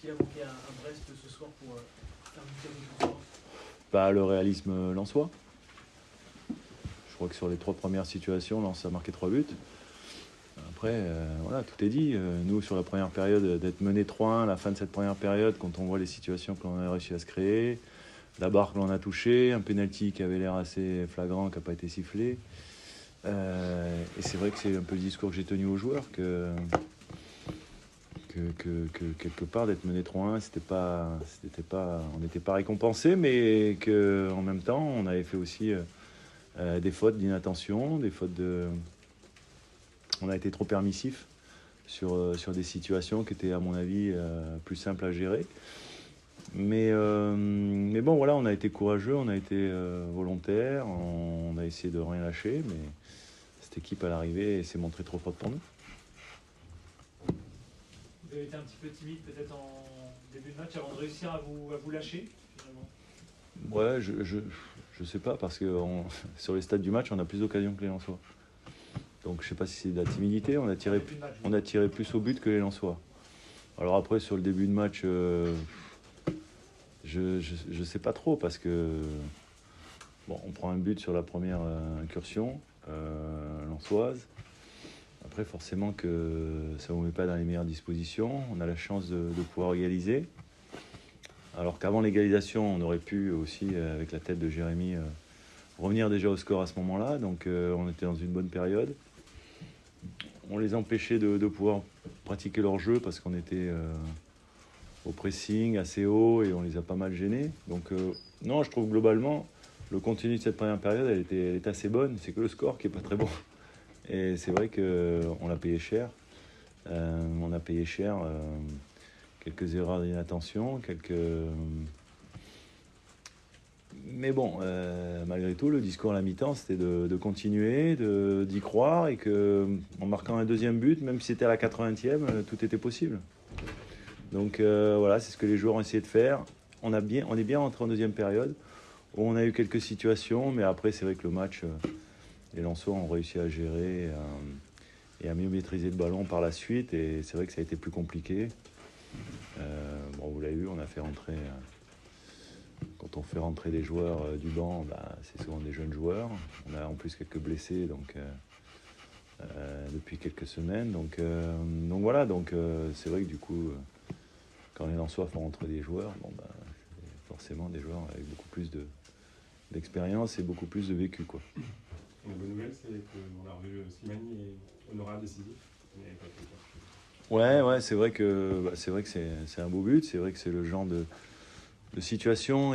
qu'il a manqué à Brest ce soir pour faire buter vos joueurs? Le réalisme lensois. Je crois que sur les 3 premières situations, Lens a marqué 3 buts. Après, voilà, tout est dit. Nous, sur la première période, d'être mené 3-1 à la fin de cette première période, quand on voit les situations que l'on a réussi à se créer, la barre que l'on a touchée, un penalty qui avait l'air assez flagrant, qui n'a pas été sifflé. Et c'est vrai que c'est un peu le discours que j'ai tenu aux joueurs, que quelque part, d'être mené 3-1, on n'était pas récompensé, mais qu'en même temps, on avait fait aussi des fautes d'inattention, on a été trop permissif sur des situations qui étaient, à mon avis, plus simples à gérer. Mais bon, voilà, on a été courageux, on a été volontaire, on a essayé de rien lâcher, mais cette équipe, à l'arrivée, s'est montrée trop forte pour nous. Vous avez été un petit peu timide peut-être en début de match avant de réussir à vous lâcher finalement? Ouais, je sais pas, parce que sur les stades du match, on a plus d'occasions que les Lensois. Donc je sais pas si c'est de la timidité, on a tiré plus au but que les Lensois. Alors après, sur le début de match, je sais pas trop, parce que bon, on prend un but sur la première incursion lensoise. Après, forcément que ça ne vous met pas dans les meilleures dispositions. On a la chance de pouvoir égaliser. Alors qu'avant l'égalisation, on aurait pu aussi, avec la tête de Jérémy, revenir déjà au score à ce moment-là. Donc on était dans une bonne période. On les empêchait de pouvoir pratiquer leur jeu, parce qu'on était au pressing assez haut et on les a pas mal gênés. Donc non, je trouve globalement, le contenu de cette première période, elle était assez bonne. C'est que le score qui n'est pas très bon. Et c'est vrai qu'on l'a payé cher. On a payé cher quelques erreurs d'inattention, Mais bon, malgré tout, le discours à la mi-temps, c'était de continuer, d'y croire, et qu'en marquant un deuxième but, même si c'était à la 80e, tout était possible. Donc voilà, c'est ce que les joueurs ont essayé de faire. On est bien rentré en deuxième période, où on a eu quelques situations, mais après, c'est vrai que le match, les Lensois ont réussi à gérer et à mieux maîtriser le ballon par la suite, et c'est vrai que ça a été plus compliqué. Bon, vous l'avez vu, on a fait rentrer... Quand on fait rentrer des joueurs du banc, c'est souvent des jeunes joueurs. On a en plus quelques blessés depuis quelques semaines. Donc voilà, c'est vrai que du coup, quand les Lensois font rentrer des joueurs, forcément des joueurs avec beaucoup plus d'expérience et beaucoup plus de vécu, quoi. La bonne nouvelle, c'est qu'on a revu Slimani et Honora décisif. Ouais, c'est vrai que c'est un beau but. C'est vrai que c'est le genre de situation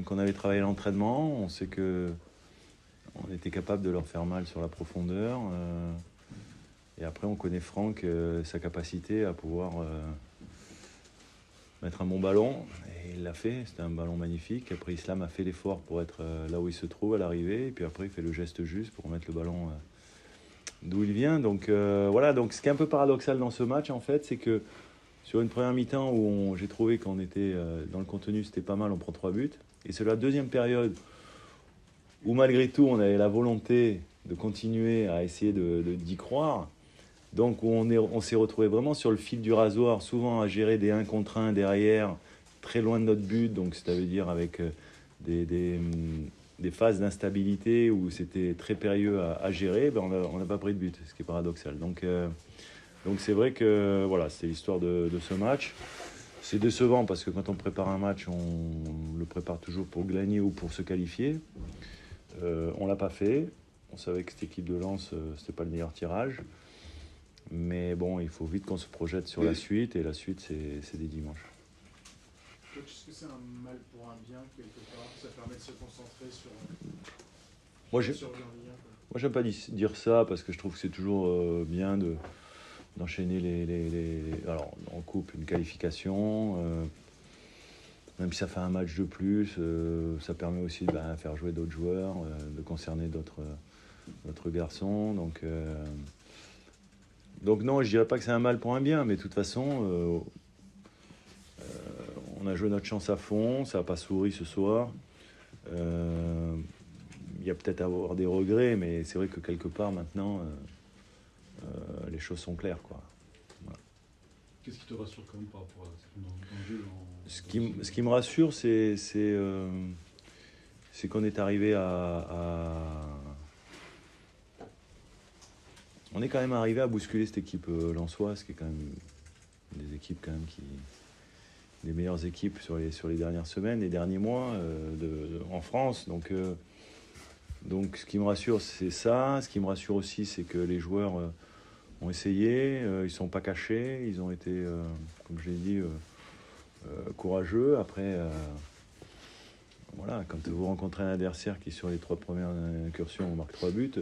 qu'on avait travaillé à l'entraînement. On sait que on était capable de leur faire mal sur la profondeur. Et après, on connaît Franck, sa capacité à pouvoir mettre un bon ballon. Et il l'a fait, c'était un ballon magnifique. Après, Islam a fait l'effort pour être là où il se trouve à l'arrivée. Et puis après, il fait le geste juste pour mettre le ballon d'où il vient. Donc voilà, donc ce qui est un peu paradoxal dans ce match, en fait, c'est que sur une première mi-temps où j'ai trouvé qu'on était dans le contenu, c'était pas mal, on prend 3 buts. Et c'est la deuxième période où malgré tout, on avait la volonté de continuer à essayer d'y croire. Donc on s'est retrouvé vraiment sur le fil du rasoir, souvent à gérer des 1 contre 1 derrière, très loin de notre but. Donc ça veut dire avec des phases d'instabilité où c'était très périlleux à gérer. On n'a pas pris de but, ce qui est paradoxal. Donc c'est vrai que voilà, c'est l'histoire de ce match. C'est décevant parce que quand on prépare un match, on le prépare toujours pour gagner ou pour se qualifier. On ne l'a pas fait. On savait que cette équipe de Lens, c'était pas le meilleur tirage. Mais bon, il faut vite qu'on se projette sur la suite. Et la suite, c'est dès dimanche. Est-ce que c'est un mal pour un bien, quelque part? Ça permet de se concentrer sur Moi, sur le lien, Moi, j'aime pas dire ça parce que je trouve que c'est toujours bien d'enchaîner alors, en coupe, une qualification. Même si ça fait un match de plus, ça permet aussi de faire jouer d'autres joueurs, de concerner d'autres garçons. Donc non, je dirais pas que c'est un mal pour un bien, mais de toute façon, on a joué notre chance à fond, ça n'a pas souri ce soir. Il y a peut-être à avoir des regrets, mais c'est vrai que quelque part maintenant, les choses sont claires, quoi. Voilà. Qu'est-ce qui te rassure quand même par rapport à ce jeu Ce qui me rassure, c'est qu'on est arrivé on est quand même arrivé à bousculer cette équipe lensoise, qui est quand même des équipes quand même les meilleures équipes sur les dernières semaines, les derniers mois en France. Donc ce qui me rassure, c'est ça. Ce qui me rassure aussi, c'est que les joueurs ont essayé, ils ne sont pas cachés, ils ont été, comme je l'ai dit, courageux. Après, voilà, quand vous rencontrez un adversaire qui, sur les 3 premières incursions, marque 3 buts,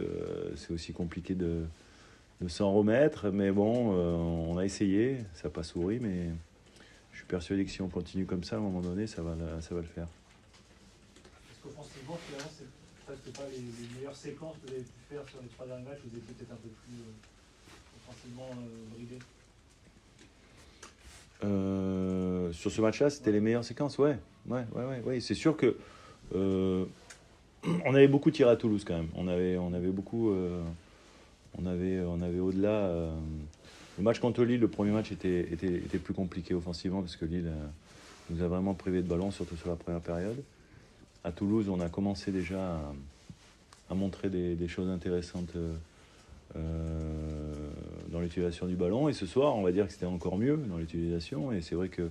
c'est aussi compliqué de s'en remettre. Mais bon, on a essayé, ça n'a pas souri, mais je suis persuadé que si on continue comme ça, à un moment donné, ça va le faire. Est-ce qu'offensivement, finalement, c'est presque pas les meilleures séquences que vous avez pu faire sur les 3 derniers matchs, vous étiez peut-être un peu plus offensivement bridé? Sur ce match-là, c'était les meilleures séquences, ouais. C'est sûr que on avait beaucoup tiré à Toulouse quand même. On avait beaucoup, on avait au-delà. Le match contre Lille, le premier match était plus compliqué offensivement parce que Lille nous a vraiment privé de ballon, surtout sur la première période. À Toulouse, on a commencé déjà à montrer des choses intéressantes dans l'utilisation du ballon. Et ce soir, on va dire que c'était encore mieux dans l'utilisation. Et c'est vrai qu'il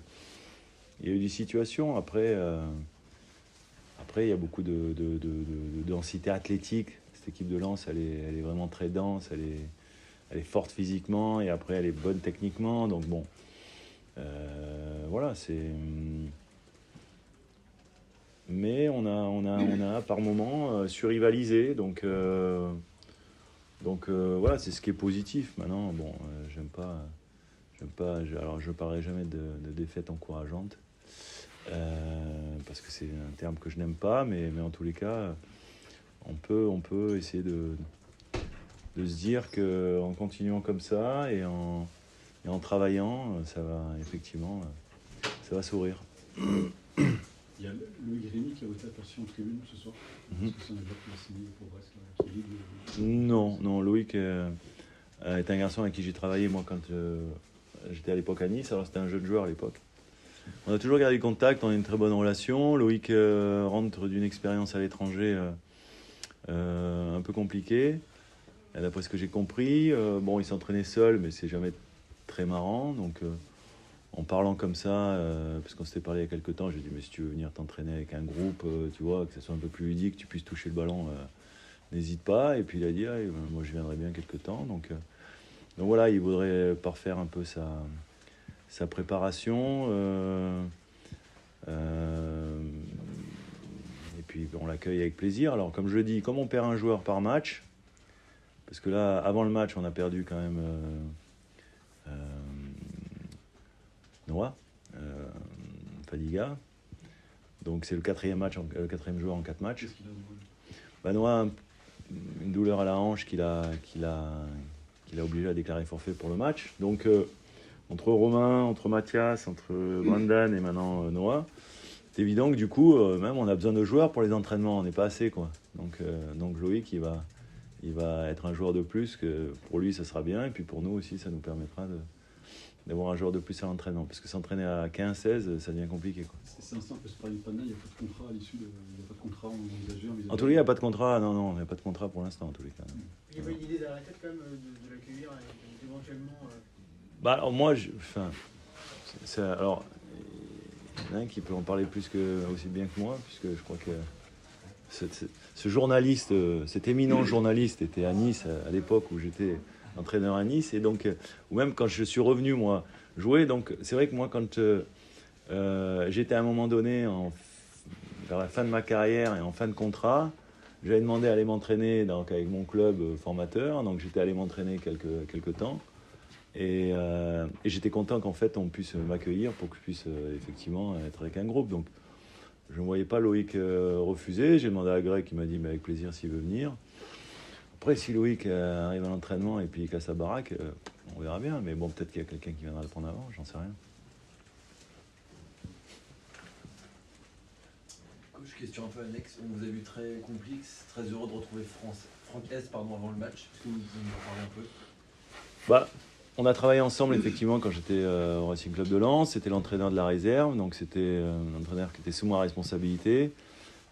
y a eu des situations. Après, il y a beaucoup de densité athlétique. Cette équipe de Lens, elle est vraiment très dense. Elle est forte physiquement et après, elle est bonne techniquement. Donc bon, voilà, c'est... Mais on a par moments surrivalisé. Donc voilà, c'est ce qui est positif. Maintenant, bon, j'aime pas. Alors, je parlerai jamais de défaite encourageante parce que c'est un terme que je n'aime pas. Mais en tous les cas, on peut essayer de se dire que en continuant comme ça et en travaillant, ça va effectivement, ça va sourire. Il y a Loïc Rémy qui a été aperçu en tribune ce soir. Est-ce que c'est un joueur qui a signé pour Brest qui ligue Non, Loïc est un garçon avec qui j'ai travaillé moi quand j'étais à l'époque à Nice. Alors c'était un jeune joueur à l'époque. On a toujours gardé contact, on a une très bonne relation. Loïc rentre d'une expérience à l'étranger un peu compliquée. Et d'après ce que j'ai compris, bon, il s'entraînait seul, mais c'est jamais très marrant. Donc en parlant comme ça, parce qu'on s'était parlé il y a quelques temps, j'ai dit mais si tu veux venir t'entraîner avec un groupe, tu vois, que ça soit un peu plus ludique, que tu puisses toucher le ballon, n'hésite pas. Et puis il a dit moi je viendrai bien quelques temps. Donc voilà, il voudrait parfaire un peu sa préparation. Et puis on l'accueille avec plaisir. Alors comme je le dis, comme on perd un joueur par match, parce que là, avant le match, on a perdu quand même Noah, Fadiga. Donc c'est le 4e joueur en 4 matchs. Qu'est-ce qu'il a Noah, une douleur à la hanche qu'il a obligé à déclarer forfait pour le match. Donc entre Romain, entre Mathias, entre Brendan et maintenant Noah, c'est évident que du coup, même on a besoin de joueurs pour les entraînements. On n'est pas assez, quoi. Donc Loïc, il va être un joueur de plus, que pour lui ça sera bien, et puis pour nous aussi ça nous permettra d'avoir un joueur de plus à l'entraînement, parce que s'entraîner à 15-16 ça devient compliqué, quoi. C'est un simple sparring partner, il n'y a pas de contrat à l'issue il n'y a pas de contrat envisagé. En tout cas il n'y a pas de contrat, non, il n'y a pas de contrat pour l'instant en tous les cas. Il y avait une idée derrière la tête quand même de l'accueillir et éventuellement... Alors moi, alors il y en a un qui peut en parler aussi bien que moi, puisque je crois que ce journaliste, cet éminent journaliste était à Nice à l'époque où j'étais entraîneur à Nice, et donc, ou même quand je suis revenu moi jouer. Donc c'est vrai que moi quand j'étais à un moment donné vers la fin de ma carrière et en fin de contrat, j'avais demandé à aller m'entraîner avec mon club formateur, donc j'étais allé m'entraîner quelques temps. Et j'étais content qu'en fait on puisse m'accueillir pour que je puisse effectivement être avec un groupe. Donc je ne voyais pas Loïc refuser. J'ai demandé à Greg qui m'a dit mais avec plaisir s'il veut venir. Après si Loïc arrive à l'entraînement et puis il casse sa baraque, on verra bien. Mais bon, peut-être qu'il y a quelqu'un qui viendra le prendre avant, j'en sais rien. Coach, question un peu annexe. On vous a vu très complexe, très heureux de retrouver Franck S avant le match. Est-ce que vous pouvez nous en parler un peu ? On a travaillé ensemble effectivement quand j'étais au Racing Club de Lens. C'était l'entraîneur de la réserve, donc c'était l'entraîneur qui était sous ma responsabilité.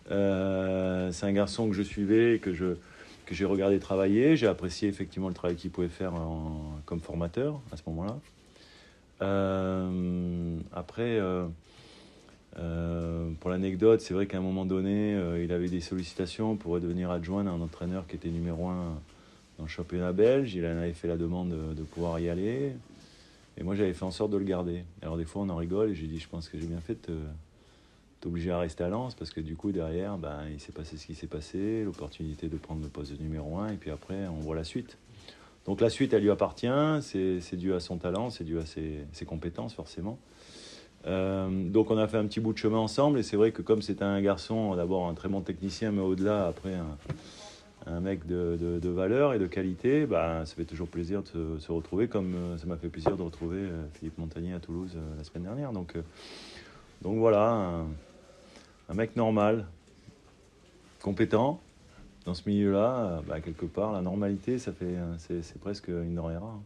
C'est un garçon que je suivais et que j'ai regardé travailler. J'ai apprécié effectivement le travail qu'il pouvait faire comme formateur à ce moment-là. Après, pour l'anecdote, c'est vrai qu'à un moment donné, il avait des sollicitations pour devenir adjoint d'un entraîneur qui était numéro 1 dans le championnat belge. Il en avait fait la demande de pouvoir y aller. Et moi, j'avais fait en sorte de le garder. Alors des fois, on en rigole et j'ai dit, je pense que j'ai bien fait de t'obliger à rester à Lens parce que du coup, derrière, il s'est passé ce qui s'est passé, l'opportunité de prendre le poste de numéro 1 et puis après, on voit la suite. Donc la suite, elle lui appartient, c'est dû à son talent, c'est dû à ses compétences forcément. Donc on a fait un petit bout de chemin ensemble et c'est vrai que comme c'était un garçon, d'abord un très bon technicien, mais au-delà, après un mec de valeur et de qualité, ça fait toujours plaisir de se retrouver, comme ça m'a fait plaisir de retrouver Philippe Montagnier à Toulouse la semaine dernière. Donc voilà, un mec normal, compétent. Dans ce milieu-là, quelque part, la normalité, c'est presque une denrée rare.